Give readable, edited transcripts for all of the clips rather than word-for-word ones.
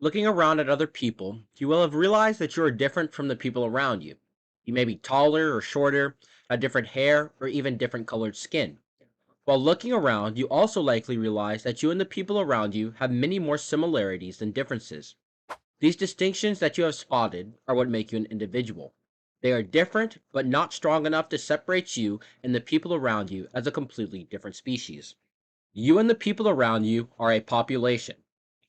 Looking around at other people, you will have realized that you are different from the people around you. You may be taller or shorter, have different hair, or even different colored skin. While looking around, you also likely realize that you and the people around you have many more similarities than differences. These distinctions that you have spotted are what make you an individual. They are different, but not strong enough to separate you and the people around you as a completely different species. You and the people around you are a population,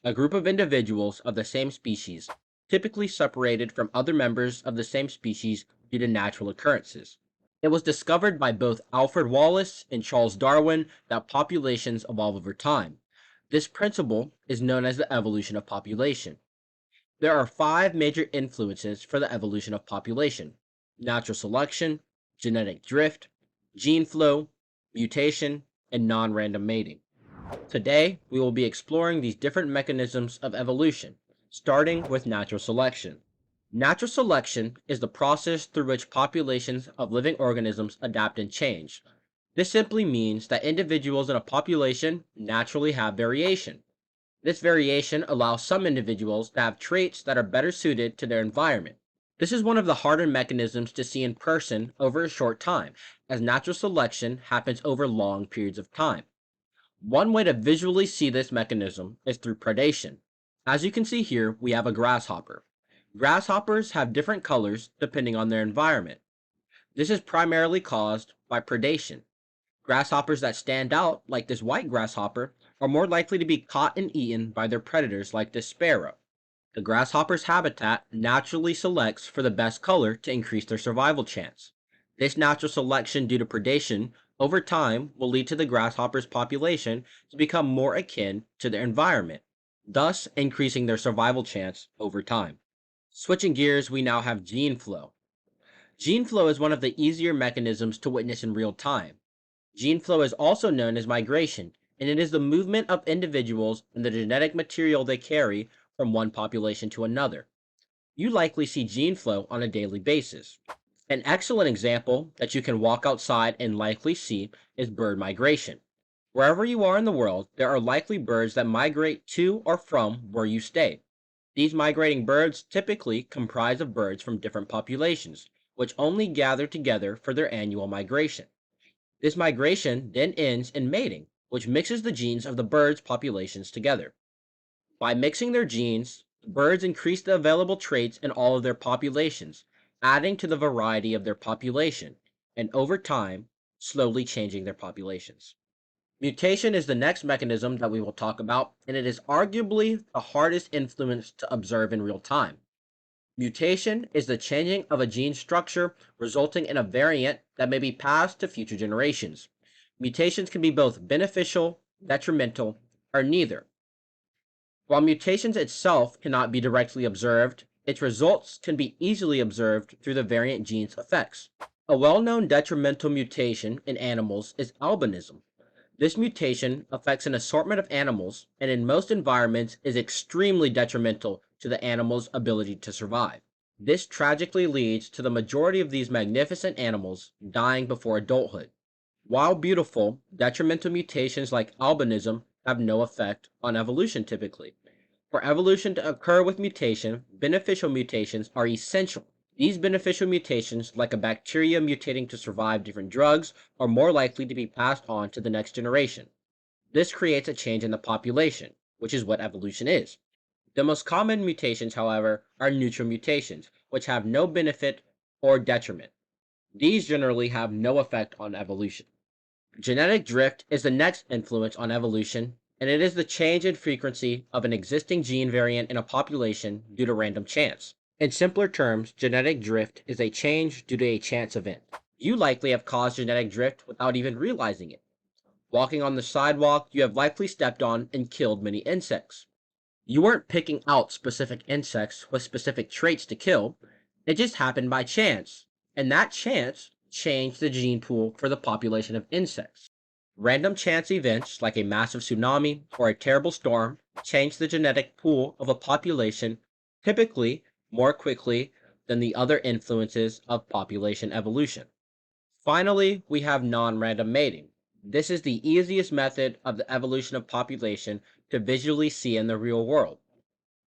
a group of individuals of the same species, typically separated from other members of the same species due to natural occurrences. It was discovered by both Alfred Wallace and Charles Darwin that populations evolve over time. This principle is known as the evolution of population. There are five major influences for the evolution of population: natural selection, genetic drift, gene flow, mutation, and non-random mating. Today, we will be exploring these different mechanisms of evolution, starting with natural selection. Natural selection is the process through which populations of living organisms adapt and change. This simply means that individuals in a population naturally have variation. This variation allows some individuals to have traits that are better suited to their environment. This is one of the harder mechanisms to see in person over a short time, as natural selection happens over long periods of time. One way to visually see this mechanism is through predation. As you can see here, we have a grasshopper. Grasshoppers have different colors depending on their environment. This is primarily caused by predation. Grasshoppers that stand out, like this white grasshopper, are more likely to be caught and eaten by their predators like this sparrow. The grasshopper's habitat naturally selects for the best color to increase their survival chance. This natural selection due to predation over time will lead to the grasshopper's population to become more akin to their environment, thus increasing their survival chance over time. Switching gears, we now have gene flow. Gene flow is one of the easier mechanisms to witness in real time. Gene flow is also known as migration, and it is the movement of individuals and the genetic material they carry from one population to another. You likely see gene flow on a daily basis. An excellent example that you can walk outside and likely see is bird migration. Wherever you are in the world, there are likely birds that migrate to or from where you stay. These migrating birds typically comprise of birds from different populations, which only gather together for their annual migration. This migration then ends in mating, which mixes the genes of the birds' populations together. By mixing their genes, the birds increase the available traits in all of their populations, adding to the variety of their population, and over time, slowly changing their populations. Mutation is the next mechanism that we will talk about, and it is arguably the hardest influence to observe in real time. Mutation is the changing of a gene structure resulting in a variant that may be passed to future generations. Mutations can be both beneficial, detrimental, or neither. While mutations itself cannot be directly observed, its results can be easily observed through the variant gene's effects. A well-known detrimental mutation in animals is albinism. This mutation affects an assortment of animals and in most environments is extremely detrimental to the animal's ability to survive. This tragically leads to the majority of these magnificent animals dying before adulthood. While beautiful, detrimental mutations like albinism have no effect on evolution typically. For evolution to occur with mutation, beneficial mutations are essential. These beneficial mutations, like a bacteria mutating to survive different drugs, are more likely to be passed on to the next generation. This creates a change in the population, which is what evolution is. The most common mutations, however, are neutral mutations, which have no benefit or detriment. These generally have no effect on evolution. Genetic drift is the next influence on evolution, and it is the change in frequency of an existing gene variant in a population due to random chance. In simpler terms, genetic drift is a change due to a chance event. You likely have caused genetic drift without even realizing it. Walking on the sidewalk, you have likely stepped on and killed many insects. You weren't picking out specific insects with specific traits to kill, it just happened by chance, and that chance changed the gene pool for the population of insects. Random chance events like a massive tsunami or a terrible storm change the genetic pool of a population typically more quickly than the other influences of population evolution. Finally, we have non-random mating. This is the easiest method of the evolution of population to visually see in the real world.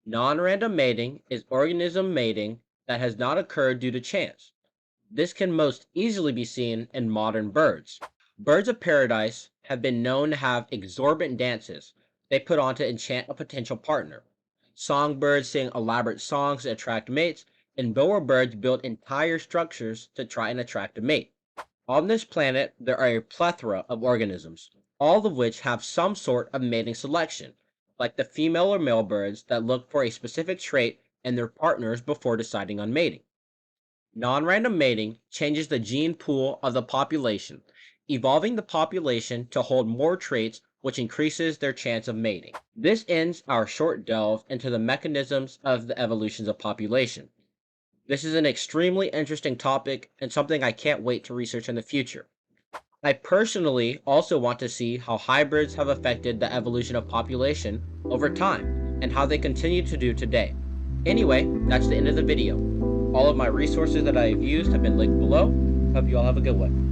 Non-random mating is organism mating that has not occurred due to chance. This can most easily be seen in modern birds. Birds of paradise have been known to have exorbitant dances they put on to enchant a potential partner. Songbirds sing elaborate songs to attract mates, and bowerbirds build entire structures to try and attract a mate. On this planet, there are a plethora of organisms, all of which have some sort of mating selection, like the female or male birds that look for a specific trait in their partners before deciding on mating. Non-random mating changes the gene pool of the population, evolving the population to hold more traits which increases their chance of mating. This ends our short delve into the mechanisms of the evolutions of population. This is an extremely interesting topic and something I can't wait to research in the future. I personally also want to see how hybrids have affected the evolution of population over time and how they continue to do today. Anyway, that's the end of the video. All of my resources that I have used have been linked below. Hope you all have a good one.